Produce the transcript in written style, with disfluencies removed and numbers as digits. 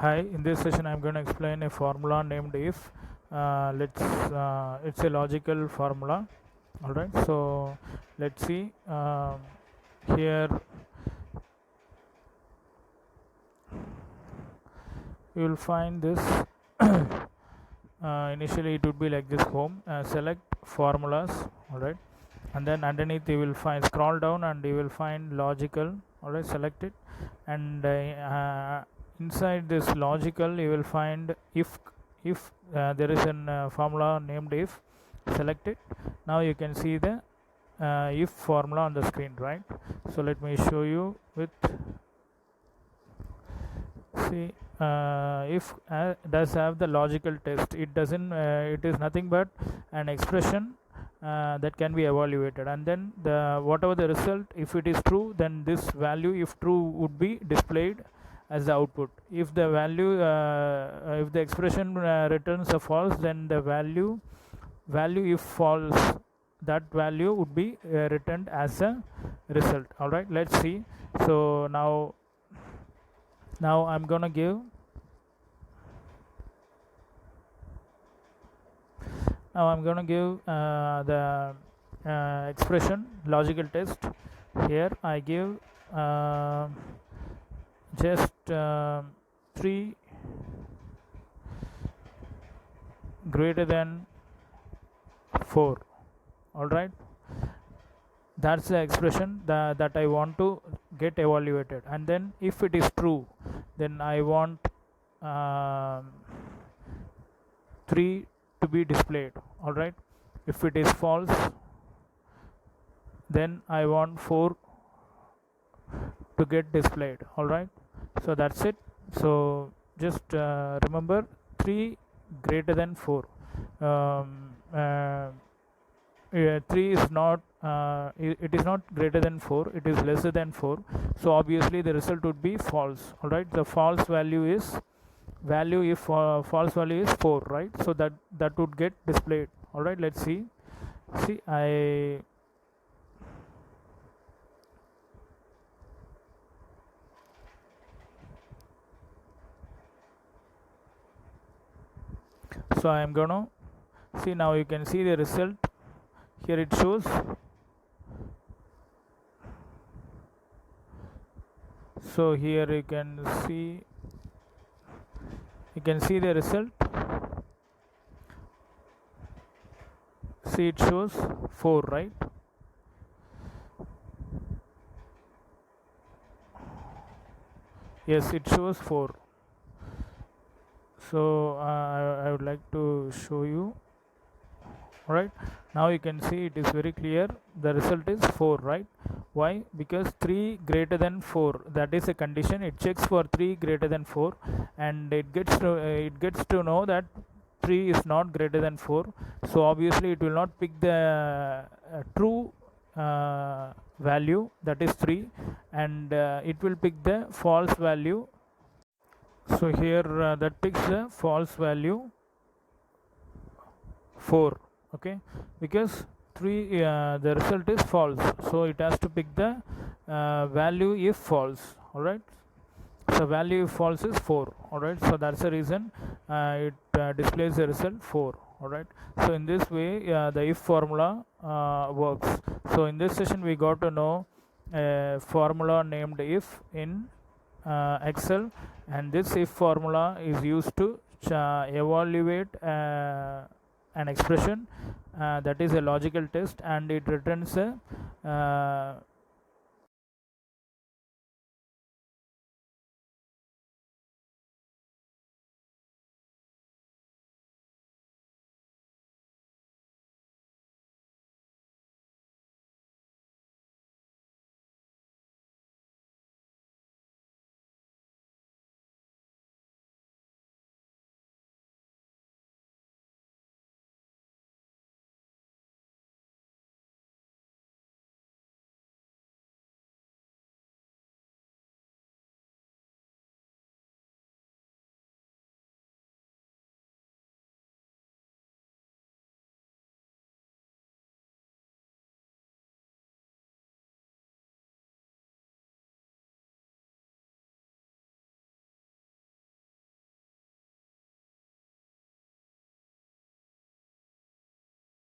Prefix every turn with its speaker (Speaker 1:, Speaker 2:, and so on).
Speaker 1: Hi, in this session I'm going to explain a formula named if. It's a logical formula. All right, so let's see. Here you will find this. Initially it would be like this: home, select formulas. All right, and then underneath you will find, scroll down and you will find logical. All right, select it, and inside this logical you will find if there is a formula named if. Select it. Now you can see the if formula on the screen, right? So let me show you with, see, if does have the logical test. It doesn't, it is nothing but an expression that can be evaluated, and then the whatever the result, if it is true, then this value, if true, would be displayed as the output. If the value, if the expression returns a false, then the value if false, that value would be returned as a result. All right, let's see. So now I'm gonna give, the expression logical test. Here I give just 3 greater than 4. All right, that's the expression that I want to get evaluated, and then if it is true, then I want 3 to be displayed. All right, if it is false, then I want 4 to get displayed. All right, so that's it. So just remember 3 greater than 4. 3 is not, it is not greater than 4, it is lesser than 4, so obviously the result would be false. All right, the false value is value if false value is 4, right? So that would get displayed. All right, let's see. So I am gonna see. Now you can see the result. Here it shows. So here you can see the result. See, it shows 4, right? Yes, it shows 4. So I would like to show you. All right, now you can see it is very clear. The result is 4, right? Why? Because 3 greater than 4, that is a condition. It checks for 3 greater than 4, and it gets to know that 3 is not greater than 4. So obviously it will not pick the true value, that is 3, and it will pick the false value. So here that picks the false value 4. Okay, because 3, the result is false, so it has to pick the value if false. All right, so value if false is 4. All right, so that's the reason it displays the result 4. All right, so in this way the if formula works. So in this session we got to know a formula named if in Excel, and this if formula is used to evaluate an expression that is a logical test, and it returns a